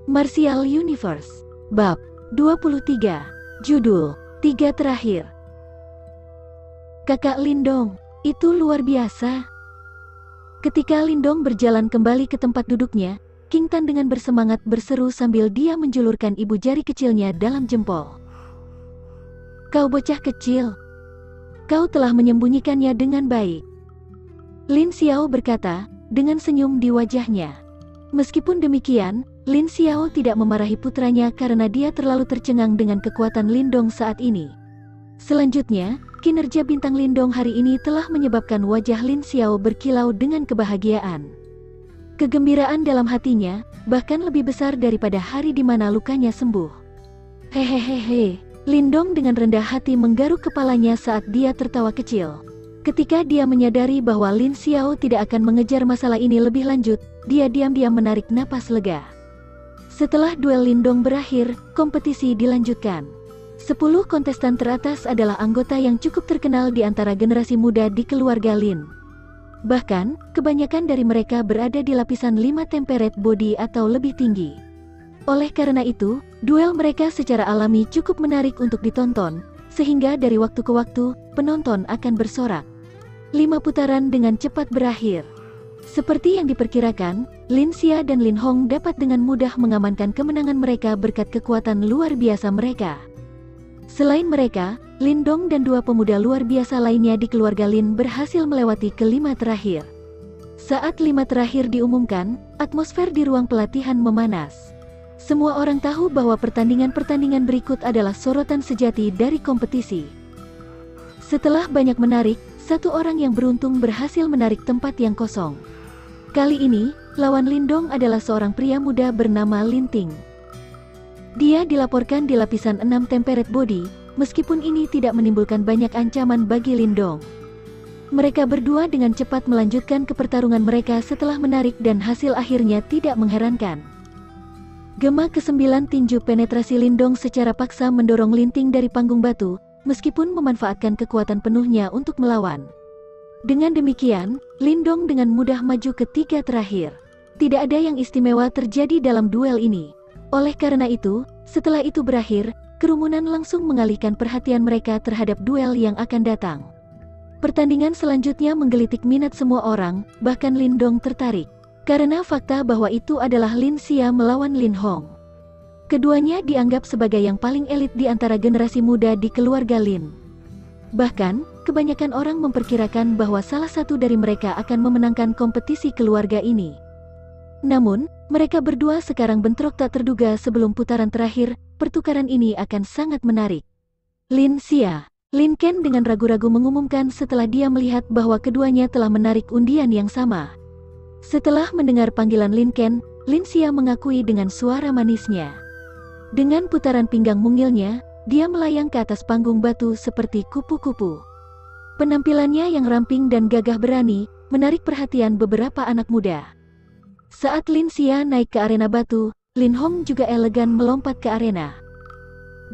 Martial Universe. Bab 23. Judul 3 terakhir. Kakak Lindong, itu luar biasa. Ketika Lindong berjalan kembali ke tempat duduknya, King Tan dengan bersemangat berseru sambil dia menjulurkan ibu jari kecilnya dalam jempol. Kau bocah kecil. Kau telah menyembunyikannya dengan baik. Lin Xiao berkata, dengan senyum di wajahnya. Meskipun demikian, Lin Xiao tidak memarahi putranya karena dia terlalu tercengang dengan kekuatan Lindong saat ini. Selanjutnya, kinerja bintang Lindong hari ini telah menyebabkan wajah Lin Xiao berkilau dengan kebahagiaan. Kegembiraan dalam hatinya, bahkan lebih besar daripada hari di mana lukanya sembuh. Hehehehe, Lindong dengan rendah hati menggaruk kepalanya saat dia tertawa kecil. Ketika dia menyadari bahwa Lin Xiao tidak akan mengejar masalah ini lebih lanjut, dia diam-diam menarik napas lega. Setelah duel Lindong berakhir, kompetisi dilanjutkan. 10 kontestan teratas adalah anggota yang cukup terkenal di antara generasi muda di keluarga Lin. Bahkan, kebanyakan dari mereka berada di lapisan 5 temperate body atau lebih tinggi. Oleh karena itu, duel mereka secara alami cukup menarik untuk ditonton, sehingga dari waktu ke waktu, penonton akan bersorak. 5 putaran dengan cepat berakhir. Seperti yang diperkirakan, Lin Xia dan Lin Hong dapat dengan mudah mengamankan kemenangan mereka berkat kekuatan luar biasa mereka. Selain mereka, Lindong dan 2 pemuda luar biasa lainnya di keluarga Lin berhasil melewati ke-5 terakhir. Saat 5 terakhir diumumkan, atmosfer di ruang pelatihan memanas. Semua orang tahu bahwa pertandingan-pertandingan berikut adalah sorotan sejati dari kompetisi. Setelah banyak menarik, 1 orang yang beruntung berhasil menarik tempat yang kosong. Kali ini, lawan Lindong adalah seorang pria muda bernama Lin Ting. Dia dilaporkan di lapisan 6 temperate body, meskipun ini tidak menimbulkan banyak ancaman bagi Lindong. Mereka berdua dengan cepat melanjutkan ke pertarungan mereka setelah menarik dan hasil akhirnya tidak mengherankan. Gema ke-9 tinju penetrasi Lindong secara paksa mendorong Lin Ting dari panggung batu, meskipun memanfaatkan kekuatan penuhnya untuk melawan. Dengan demikian, Lindong dengan mudah maju ke 3 terakhir. Tidak ada yang istimewa terjadi dalam duel ini. Oleh karena itu, setelah itu berakhir, kerumunan langsung mengalihkan perhatian mereka terhadap duel yang akan datang. Pertandingan selanjutnya menggelitik minat semua orang, bahkan Lindong tertarik. Karena fakta bahwa itu adalah Lin Xia melawan Lin Hong. Keduanya dianggap sebagai yang paling elit di antara generasi muda di keluarga Lin. Bahkan, kebanyakan orang memperkirakan bahwa salah satu dari mereka akan memenangkan kompetisi keluarga ini. Namun, mereka berdua sekarang bentrok tak terduga sebelum putaran terakhir. Pertukaran ini akan sangat menarik. Lin Xia, Lin Ken dengan ragu-ragu mengumumkan setelah dia melihat bahwa keduanya telah menarik undian yang sama. Setelah mendengar panggilan Lin Ken, Lin Xia mengakui dengan suara manisnya. Dengan putaran pinggang mungilnya, dia melayang ke atas panggung batu seperti kupu-kupu. Penampilannya yang ramping dan gagah berani, menarik perhatian beberapa anak muda. Saat Lin Xia naik ke arena batu, Lin Hong juga elegan melompat ke arena.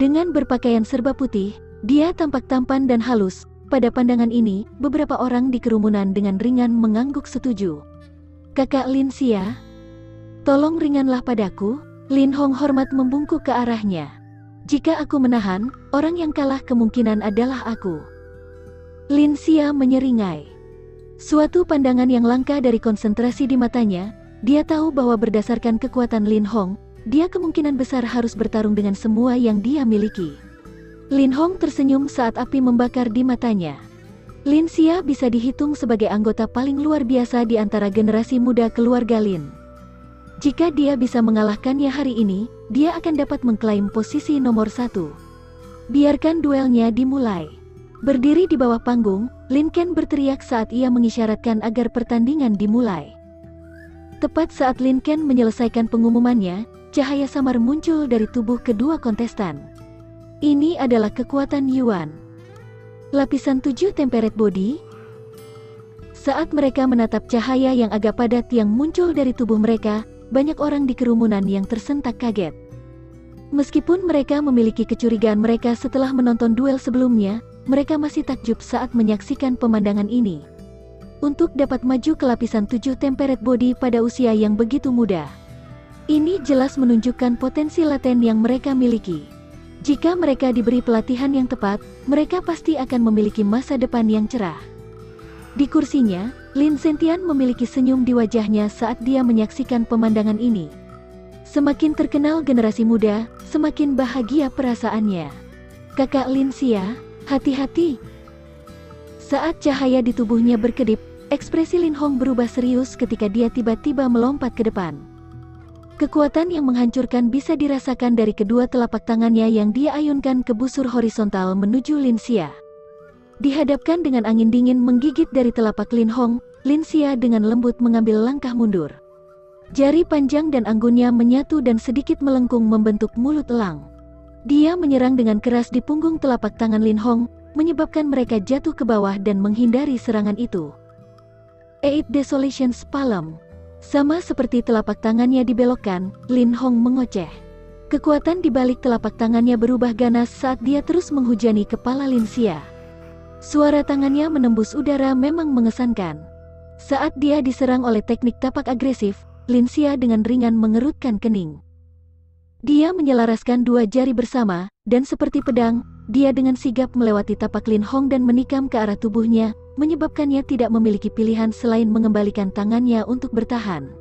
Dengan berpakaian serba putih, dia tampak tampan dan halus. Pada pandangan ini, beberapa orang di kerumunan dengan ringan mengangguk setuju. Kakak Lin Xia, tolong ringanlah padaku. Lin Hong hormat membungkuk ke arahnya. Jika aku menahan, orang yang kalah kemungkinan adalah aku. Lin Xia menyeringai. Suatu pandangan yang langka dari konsentrasi di matanya, dia tahu bahwa berdasarkan kekuatan Lin Hong, dia kemungkinan besar harus bertarung dengan semua yang dia miliki. Lin Hong tersenyum saat api membakar di matanya. Lin Xia bisa dihitung sebagai anggota paling luar biasa di antara generasi muda keluarga Lin. Jika dia bisa mengalahkannya hari ini, dia akan dapat mengklaim posisi nomor 1. Biarkan duelnya dimulai. Berdiri di bawah panggung, Lin Ken berteriak saat ia mengisyaratkan agar pertandingan dimulai. Tepat saat Lin Ken menyelesaikan pengumumannya, cahaya samar muncul dari tubuh kedua kontestan. Ini adalah kekuatan Yuan. Lapisan 7 temperate body. Saat mereka menatap cahaya yang agak padat yang muncul dari tubuh mereka, banyak orang di kerumunan yang tersentak kaget. Meskipun mereka memiliki kecurigaan mereka setelah menonton duel sebelumnya, mereka masih takjub saat menyaksikan pemandangan ini. Untuk dapat maju ke lapisan 7 temperate body pada usia yang begitu muda, Ini jelas menunjukkan potensi laten yang mereka miliki. Jika mereka diberi pelatihan yang tepat, mereka pasti akan memiliki masa depan yang cerah. Di kursinya, Lin Zentian memiliki senyum di wajahnya saat dia menyaksikan pemandangan ini. Semakin terkenal generasi muda, semakin bahagia perasaannya. Kakak Lin Xia, hati-hati. Saat cahaya di tubuhnya berkedip, ekspresi Lin Hong berubah serius ketika dia tiba-tiba melompat ke depan. Kekuatan yang menghancurkan bisa dirasakan dari kedua telapak tangannya yang dia ayunkan ke busur horizontal menuju Lin Xia. Dihadapkan dengan angin dingin menggigit dari telapak Lin Hong, Lin Xia dengan lembut mengambil langkah mundur. Jari panjang dan anggunnya menyatu dan sedikit melengkung membentuk mulut elang. Dia menyerang dengan keras di punggung telapak tangan Lin Hong, menyebabkan mereka jatuh ke bawah dan menghindari serangan itu. Eight Desolations Palm. Sama seperti telapak tangannya dibelokkan, Lin Hong mengoceh. Kekuatan di balik telapak tangannya berubah ganas saat dia terus menghujani kepala Lin Xia. Suara tangannya menembus udara memang mengesankan. Saat dia diserang oleh teknik tapak agresif, Lin Xia dengan ringan mengerutkan kening. Dia menyelaraskan dua jari bersama, dan seperti pedang, dia dengan sigap melewati tapak Lin Hong dan menikam ke arah tubuhnya, menyebabkannya tidak memiliki pilihan selain mengembalikan tangannya untuk bertahan.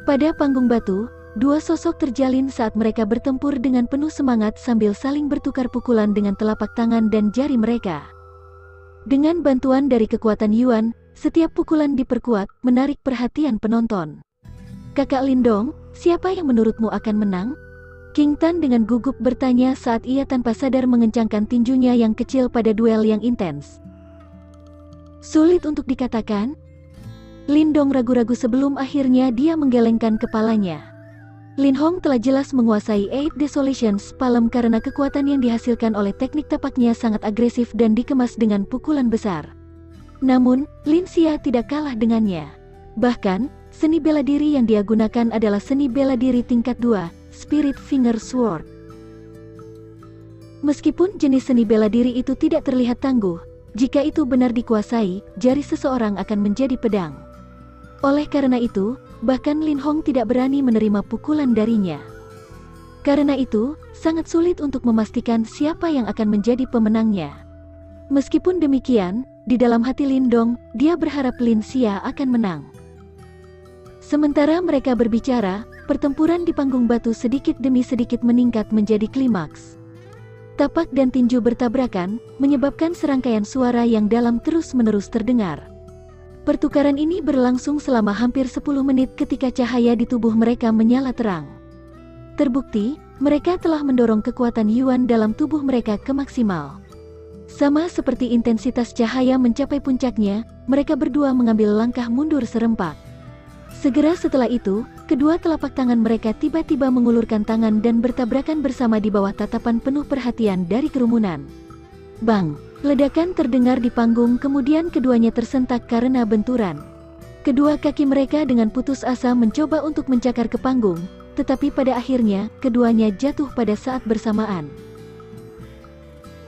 Pada panggung batu, dua sosok terjalin saat mereka bertempur dengan penuh semangat sambil saling bertukar pukulan dengan telapak tangan dan jari mereka. Dengan bantuan dari kekuatan Yuan, setiap pukulan diperkuat, menarik perhatian penonton. Kakak Lindong, siapa yang menurutmu akan menang? King Tan dengan gugup bertanya saat ia tanpa sadar mengencangkan tinjunya yang kecil pada duel yang intens. Sulit untuk dikatakan. Lindong ragu-ragu sebelum akhirnya dia menggelengkan kepalanya. Lin Hong telah jelas menguasai Eight Desolations Palm karena kekuatan yang dihasilkan oleh teknik tapaknya sangat agresif dan dikemas dengan pukulan besar. Namun, Lin Xia tidak kalah dengannya. Bahkan, seni bela diri yang dia gunakan adalah seni bela diri tingkat 2, Spirit Finger Sword. Meskipun jenis seni bela diri itu tidak terlihat tangguh, jika itu benar dikuasai, jari seseorang akan menjadi pedang. Oleh karena itu, bahkan Lin Hong tidak berani menerima pukulan darinya. Karena itu, sangat sulit untuk memastikan siapa yang akan menjadi pemenangnya. Meskipun demikian, di dalam hati Lindong, dia berharap Lin Xia akan menang. Sementara mereka berbicara, pertempuran di panggung batu sedikit demi sedikit meningkat menjadi klimaks. Tapak dan tinju bertabrakan, menyebabkan serangkaian suara yang dalam terus-menerus terdengar. Pertukaran ini berlangsung selama hampir 10 menit ketika cahaya di tubuh mereka menyala terang. Terbukti, mereka telah mendorong kekuatan Yuan dalam tubuh mereka ke maksimal. Sama seperti intensitas cahaya mencapai puncaknya, mereka berdua mengambil langkah mundur serempak. Segera setelah itu, kedua telapak tangan mereka tiba-tiba mengulurkan tangan dan bertabrakan bersama di bawah tatapan penuh perhatian dari kerumunan. Bang! Ledakan terdengar di panggung, kemudian keduanya tersentak karena benturan. Kedua kaki mereka dengan putus asa mencoba untuk mencakar ke panggung, tetapi pada akhirnya, keduanya jatuh pada saat bersamaan.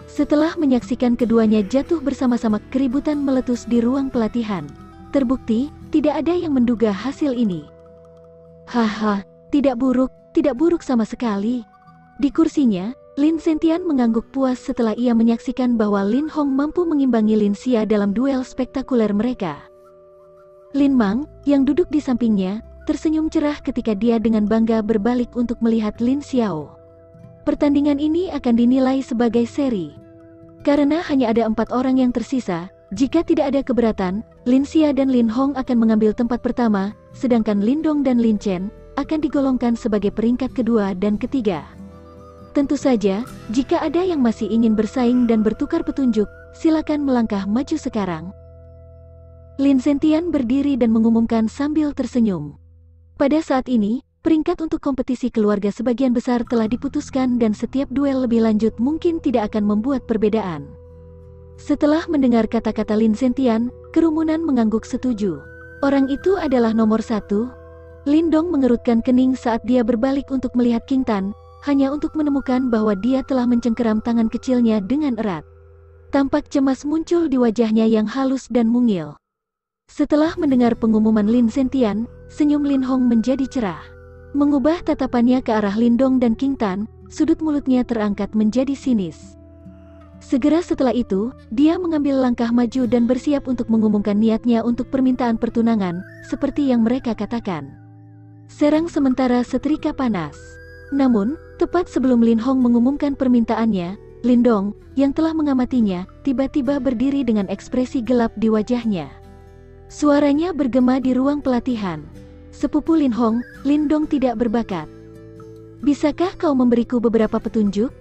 Setelah menyaksikan keduanya jatuh bersama-sama, keributan meletus di ruang pelatihan. Terbukti, tidak ada yang menduga hasil ini. Haha, tidak buruk sama sekali. Di kursinya, Lin Zentian mengangguk puas setelah ia menyaksikan bahwa Lin Hong mampu mengimbangi Lin Xia dalam duel spektakuler mereka. Lin Mang, yang duduk di sampingnya, tersenyum cerah ketika dia dengan bangga berbalik untuk melihat Lin Xiao. Pertandingan ini akan dinilai sebagai seri. Karena hanya ada 4 orang yang tersisa, jika tidak ada keberatan, Lin Xia dan Lin Hong akan mengambil tempat pertama, sedangkan Lindong dan Lin Chen akan digolongkan sebagai peringkat kedua dan ketiga. Tentu saja, jika ada yang masih ingin bersaing dan bertukar petunjuk, silakan melangkah maju sekarang. Lin Zentian berdiri dan mengumumkan sambil tersenyum. Pada saat ini, peringkat untuk kompetisi keluarga sebagian besar telah diputuskan dan setiap duel lebih lanjut mungkin tidak akan membuat perbedaan. Setelah mendengar kata-kata Lin Zentian, kerumunan mengangguk setuju. Orang itu adalah nomor 1. Lindong mengerutkan kening saat dia berbalik untuk melihat King Tan, hanya untuk menemukan bahwa dia telah mencengkeram tangan kecilnya dengan erat. Tampak cemas muncul di wajahnya yang halus dan mungil. Setelah mendengar pengumuman Lin Zentian, senyum Lin Hong menjadi cerah. Mengubah tatapannya ke arah Lindong dan King Tan, sudut mulutnya terangkat menjadi sinis. Segera setelah itu, dia mengambil langkah maju dan bersiap untuk mengumumkan niatnya untuk permintaan pertunangan, seperti yang mereka katakan. Serang sementara setrika panas. Namun, tepat sebelum Lin Hong mengumumkan permintaannya, Lindong, yang telah mengamatinya, tiba-tiba berdiri dengan ekspresi gelap di wajahnya. Suaranya bergema di ruang pelatihan. Sepupu Lin Hong, Lindong tidak berbakat. Bisakah kau memberiku beberapa petunjuk?